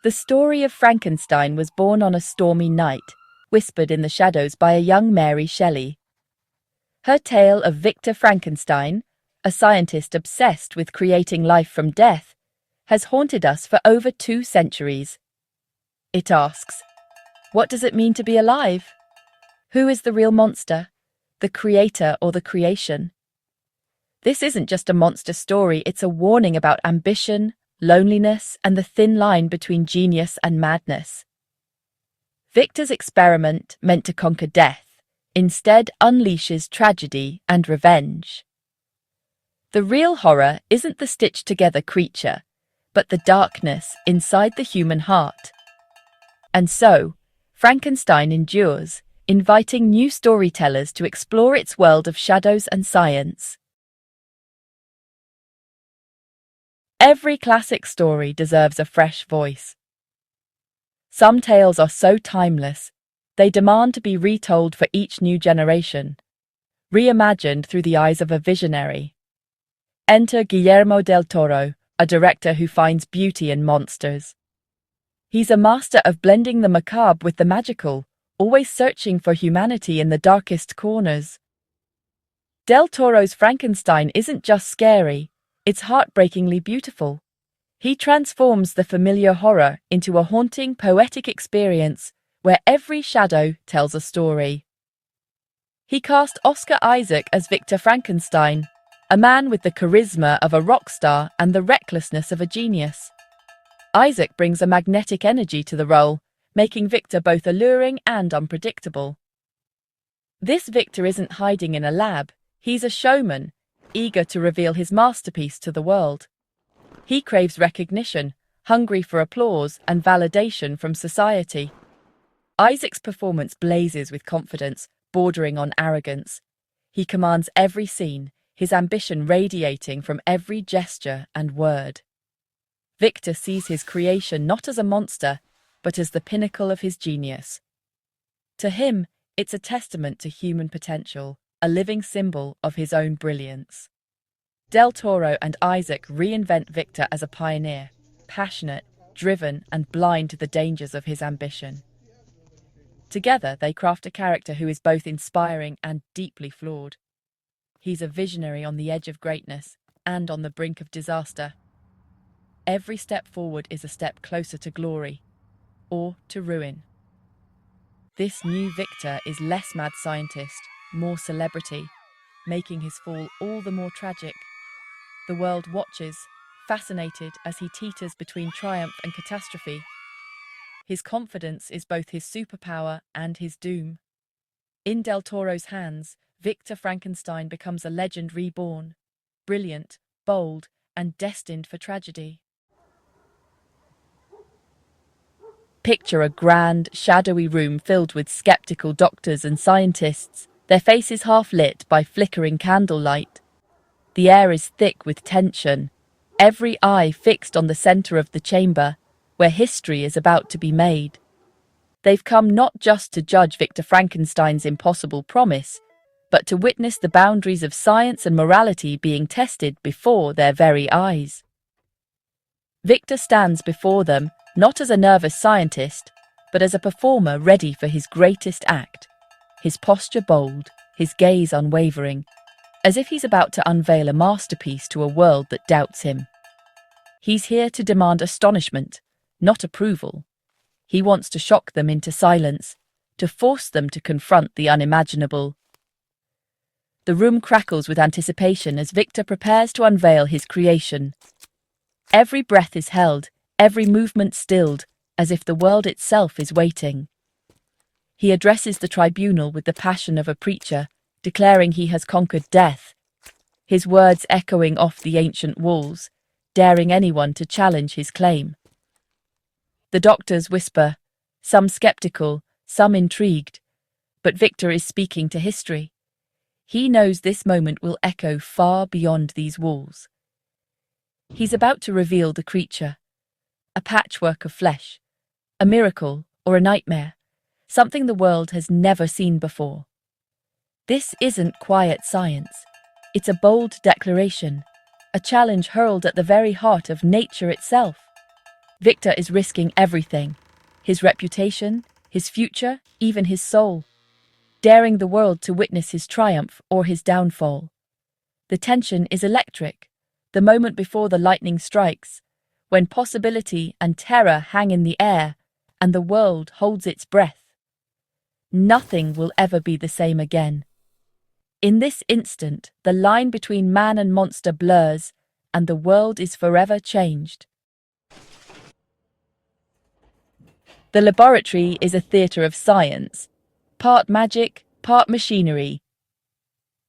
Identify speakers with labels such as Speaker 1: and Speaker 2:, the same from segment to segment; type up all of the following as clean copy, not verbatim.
Speaker 1: The story of Frankenstein was born on a stormy night, whispered in the shadows by a young Mary Shelley. Her tale of Victor Frankenstein, a scientist obsessed with creating life from death, has haunted us for over 2 centuries. It asks, what does it mean to be alive? Who is the real monster, the creator or the creation? This isn't just a monster story, it's a warning about ambition, loneliness, and the thin line between genius and madness. Victor's experiment, meant to conquer death, instead unleashes tragedy and revenge. The real horror isn't the stitched-together creature, but the darkness inside the human heart. And so, Frankenstein endures, inviting new storytellers to explore its world of shadows and science. Every classic story deserves a fresh voice. Some tales are so timeless, they demand to be retold for each new generation, reimagined through the eyes of a visionary. Enter Guillermo del Toro, a director who finds beauty in monsters. He's a master of blending the macabre with the magical, always searching for humanity in the darkest corners. Del Toro's Frankenstein isn't just scary, it's heartbreakingly beautiful. He transforms the familiar horror into a haunting, poetic experience where every shadow tells a story. He cast Oscar Isaac as Victor Frankenstein, a man with the charisma of a rock star and the recklessness of a genius. Isaac brings a magnetic energy to the role, making Victor both alluring and unpredictable. This Victor isn't hiding in a lab, he's a showman, eager to reveal his masterpiece to the world. He craves recognition, hungry for applause and validation from society. Isaac's performance blazes with confidence, bordering on arrogance. He commands every scene, his ambition radiating from every gesture and word. Victor sees his creation not as a monster, but as the pinnacle of his genius. To him, it's a testament to human potential, a living symbol of his own brilliance. Del Toro and Isaac reinvent Victor as a pioneer, passionate, driven, and blind to the dangers of his ambition. Together, they craft a character who is both inspiring and deeply flawed. He's a visionary on the edge of greatness and on the brink of disaster. Every step forward is a step closer to glory, or to ruin. This new Victor is less mad scientist, more celebrity, making his fall all the more tragic. The world watches, fascinated as he teeters between triumph and catastrophe. His confidence is both his superpower and his doom. In Del Toro's hands, Victor Frankenstein becomes a legend reborn, brilliant, bold, and destined for tragedy. Picture a grand, shadowy room filled with skeptical doctors and scientists, their faces half lit by flickering candlelight. The air is thick with tension, every eye fixed on the center of the chamber, where history is about to be made. They've come not just to judge Victor Frankenstein's impossible promise, but to witness the boundaries of science and morality being tested before their very eyes. Victor stands before them, not as a nervous scientist, but as a performer ready for his greatest act, his posture bold, his gaze unwavering, as if he's about to unveil a masterpiece to a world that doubts him. He's here to demand astonishment, not approval. He wants to shock them into silence, to force them to confront the unimaginable. The room crackles with anticipation as Victor prepares to unveil his creation. Every breath is held, every movement stilled, as if the world itself is waiting. He addresses the tribunal with the passion of a preacher, declaring he has conquered death, his words echoing off the ancient walls, daring anyone to challenge his claim. The doctors whisper, some skeptical, some intrigued, but Victor is speaking to history. He knows this moment will echo far beyond these walls. He's about to reveal the creature, a patchwork of flesh, a miracle or a nightmare, something the world has never seen before. This isn't quiet science. It's a bold declaration, a challenge hurled at the very heart of nature itself. Victor is risking everything: his reputation, his future, even his soul, daring the world to witness his triumph or his downfall. The tension is electric, the moment before the lightning strikes, when possibility and terror hang in the air and the world holds its breath. Nothing will ever be the same again. In this instant, the line between man and monster blurs, and the world is forever changed. The laboratory is a theatre of science, part magic, part machinery.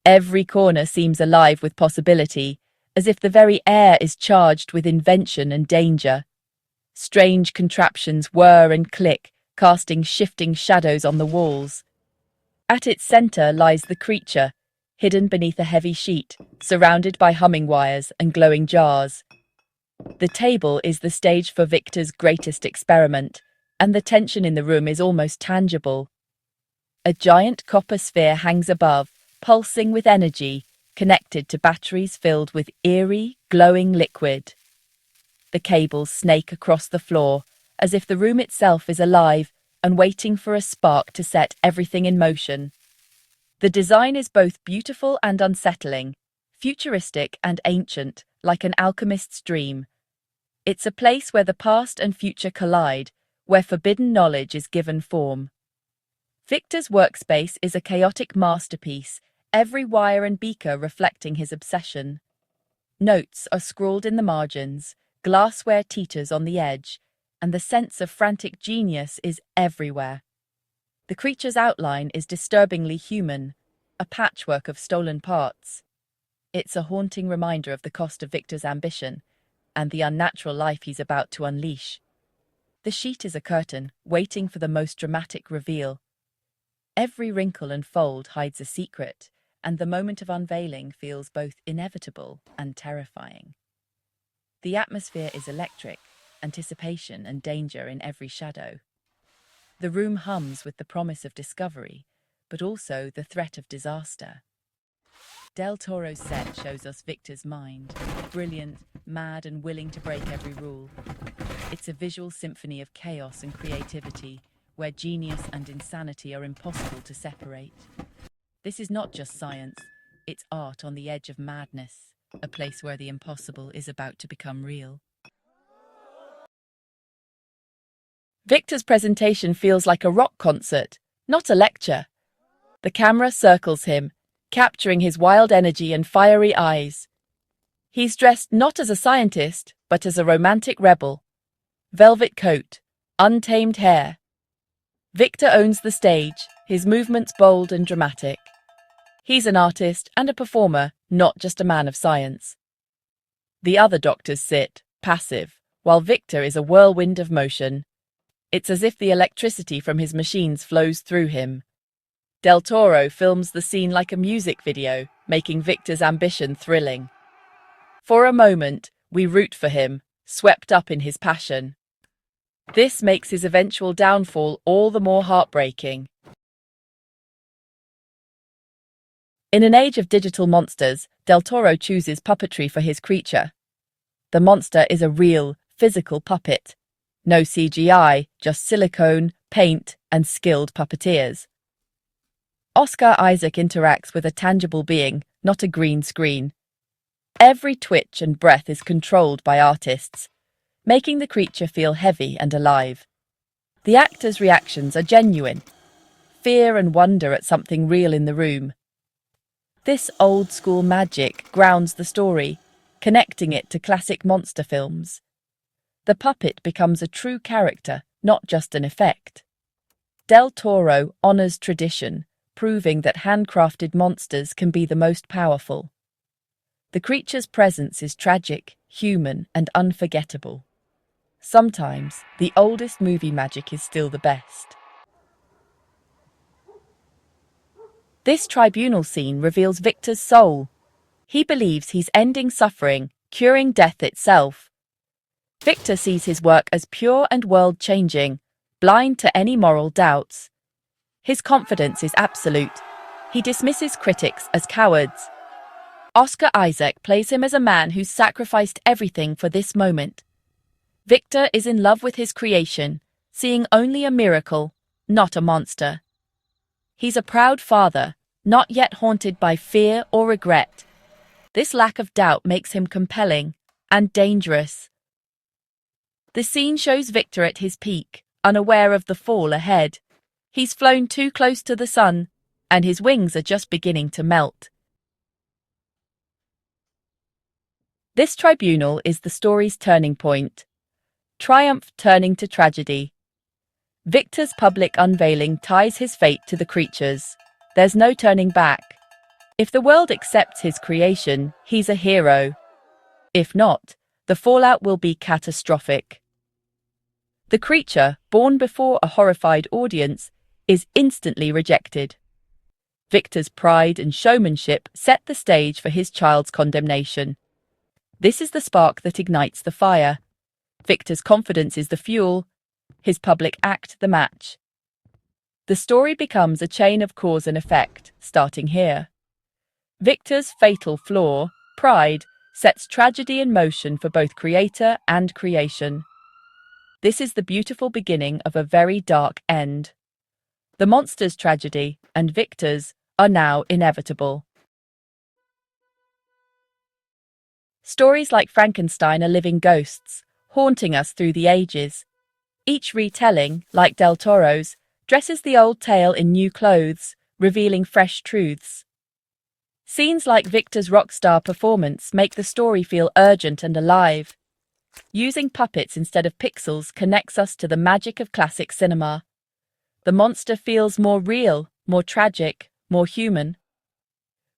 Speaker 1: Every corner seems alive with possibility, as if the very air is charged with invention and danger. Strange contraptions whir and click, casting shifting shadows on the walls. At its center lies the creature, hidden beneath a heavy sheet, surrounded by humming wires and glowing jars. The table is the stage for Victor's greatest experiment, and the tension in the room is almost tangible. A giant copper sphere hangs above, pulsing with energy, connected to batteries filled with eerie, glowing liquid. The cables snake across the floor, as if the room itself is alive and waiting for a spark to set everything in motion. The design is both beautiful and unsettling, futuristic and ancient, like an alchemist's dream. It's a place where the past and future collide, where forbidden knowledge is given form. Victor's workspace is a chaotic masterpiece, every wire and beaker reflecting his obsession. Notes are scrawled in the margins, glassware teeters on the edge, and the sense of frantic genius is everywhere. The creature's outline is disturbingly human, a patchwork of stolen parts. It's a haunting reminder of the cost of Victor's ambition and the unnatural life he's about to unleash. The sheet is a curtain, waiting for the most dramatic reveal. Every wrinkle and fold hides a secret, and the moment of unveiling feels both inevitable and terrifying. The atmosphere is electric, anticipation and danger in every shadow. The room hums with the promise of discovery, but also the threat of disaster. Del Toro's set shows us Victor's mind, brilliant, mad and willing to break every rule. It's a visual symphony of chaos and creativity, where genius and insanity are impossible to separate. This is not just science, it's art on the edge of madness, a place where the impossible is about to become real. Victor's presentation feels like a rock concert, not a lecture. The camera circles him, capturing his wild energy and fiery eyes. He's dressed not as a scientist, but as a romantic rebel. Velvet coat, untamed hair. Victor owns the stage, his movements bold and dramatic. He's an artist and a performer, not just a man of science. The other doctors sit, passive, while Victor is a whirlwind of motion. It's as if the electricity from his machines flows through him. Del Toro films the scene like a music video, making Victor's ambition thrilling. For a moment, we root for him, swept up in his passion. This makes his eventual downfall all the more heartbreaking. In an age of digital monsters, Del Toro chooses puppetry for his creature. The monster is a real, physical puppet. No CGI, just silicone, paint, and skilled puppeteers. Oscar Isaac interacts with a tangible being, not a green screen. Every twitch and breath is controlled by artists, making the creature feel heavy and alive. The actors' reactions are genuine, fear and wonder at something real in the room. This old-school magic grounds the story, connecting it to classic monster films. The puppet becomes a true character, not just an effect. Del Toro honors tradition, proving that handcrafted monsters can be the most powerful. The creature's presence is tragic, human, and unforgettable. Sometimes, the oldest movie magic is still the best. This tribunal scene reveals Victor's soul. He believes he's ending suffering, curing death itself. Victor sees his work as pure and world-changing, blind to any moral doubts. His confidence is absolute. He dismisses critics as cowards. Oscar Isaac plays him as a man who's sacrificed everything for this moment. Victor is in love with his creation, seeing only a miracle, not a monster. He's a proud father, not yet haunted by fear or regret. This lack of doubt makes him compelling and dangerous. The scene shows Victor at his peak, unaware of the fall ahead. He's flown too close to the sun, and his wings are just beginning to melt. This tribunal is the story's turning point. Triumph turning to tragedy. Victor's public unveiling ties his fate to the creatures. There's no turning back. If the world accepts his creation, he's a hero. If not, the fallout will be catastrophic. The creature, born before a horrified audience, is instantly rejected. Victor's pride and showmanship set the stage for his child's condemnation. This is the spark that ignites the fire. Victor's confidence is the fuel, his public act the match. The story becomes a chain of cause and effect, starting here. Victor's fatal flaw, pride, sets tragedy in motion for both creator and creation. This is the beautiful beginning of a very dark end. The monster's tragedy and Victor's are now inevitable. Stories like Frankenstein are living ghosts, haunting us through the ages. Each retelling, like Del Toro's, dresses the old tale in new clothes, revealing fresh truths. Scenes like Victor's rock star performance make the story feel urgent and alive. Using puppets instead of pixels connects us to the magic of classic cinema. The monster feels more real, more tragic, more human.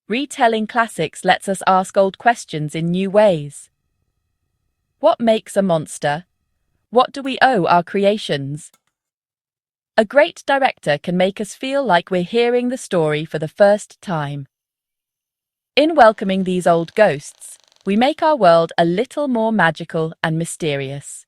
Speaker 1: Retelling classics lets us ask old questions in new ways. What makes a monster? What do we owe our creations? A great director can make us feel like we're hearing the story for the first time. In welcoming these old ghosts, we make our world a little more magical and mysterious.